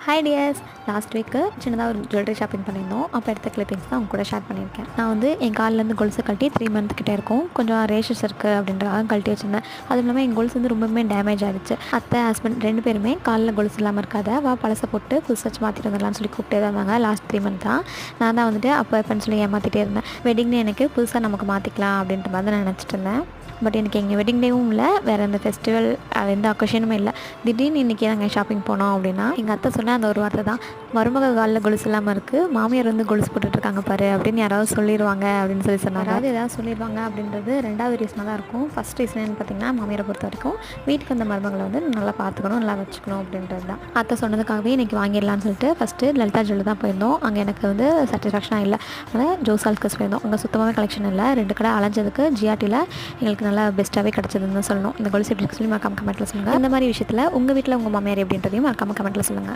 Hi tears. Last week சின்னதாக ஒரு jewellery shopping பண்ணியிருந்தோம். அப்போ எடுத்த கிளிப்பிங்ஸ் தான் அவங்க கூட ஷேர் பண்ணியிருக்கேன். நான் வந்து என் காலிலேருந்து கொலுசு கழட்டி 3 மந்த் கிட்டே இருக்கும். கொஞ்சம் ரேஷஸ் இருக்குது அப்படின்றதாக கழட்டி வச்சுருந்தேன். அதுவும் இல்லாமல் என் கொலுசு வந்து ரொம்பவுமே டேமேஜ் ஆகிடுச்சு. அத்தை ஹஸ்பண்ட் 2 பேருமே காலில் கொலுசு இல்லாமல் இருக்காத வா பழசை போட்டு புதுசு வச்சு மாற்றிட்டு வந்துடலாம்னு சொல்லி கூப்பிட்டே தான் இருந்தாங்க. லாஸ்ட் 3 மந்த் தான் நான் தான் வந்துட்டு அப்போ எப்போன்னு சொல்லி ஏமாற்றிட்டே இருந்தேன். வெட்டிங் டே எனக்கு புதுசாக நமக்கு மாற்றிக்கலாம் அப்படின்ற மாதிரி தான் நினச்சிட்டு இருந்தேன். பட் எனக்கு எங்கள் வெட்டிங் டேவும் இல்லை, வேறு எந்த ஃபெஸ்டிவல் எந்த அக்கேஷனுமே இல்லை. திடீர்னு இன்றைக்கி நாங்கள் ஷாப்பிங் போனோம் அப்படின்னா எங்கள் அத்தை சொன்ன அந்த ஒரு வார்த்தை தான், மருமக காலில் கொலுசு இல்லாமல் இருக்குது, மாமியார் வந்து கொலுசு போட்டுட்ருக்காங்க பாரு அப்படின்னு யாராவது சொல்லிடுவாங்க அப்படின்னு சொல்லி சொன்னாங்க. அதாவது ஏதாவது சொல்லிடுவாங்க அப்படின்றது ரெண்டாவது ரீசனாக தான் இருக்கும். ஃபஸ்ட் ரீசன் என்ன பார்த்திங்கன்னா, மாமியாரை பொறுத்த வரைக்கும் வீட்டுக்கு வந்த மருமகளை வந்து நல்லா பார்த்துக்கணும், நல்லா வச்சுக்கணும் அப்படின்றது தான். அத்தை சொன்னதுக்காகவே இன்றைக்கி வாங்கிடலான்னு சொல்லிட்டு ஃபஸ்ட்டு லலிதா ஜுவல்லரி தான் போயிருந்தோம். அங்கே எனக்கு வந்து சாட்டிஸ்ஃபேக்ஷனாக இல்லை. அதனால் ஜோசால்கஸ் போயிருந்தோம். அங்கே சுத்தமாகவே கலெக்ஷன் இல்லை. 2 கடை அலைஞ்சதுக்கு ஜிஆர்டியில் எங்களுக்கு நல்லா பெஸ்ட்டாகவே கிடச்சதுன்னு தான் சொல்லணும். இந்த கொலுசு எப்படி சொல்லி மறக்காம கமெண்ட்டில் சொல்லுங்கள். இந்த மாதிரி விஷயத்தில் உங்கள் வீட்டில் உங்கள் மாமியார் எப்படின்றதையும் மறக்காம கமெண்ட்டில் சொல்லுங்கள்.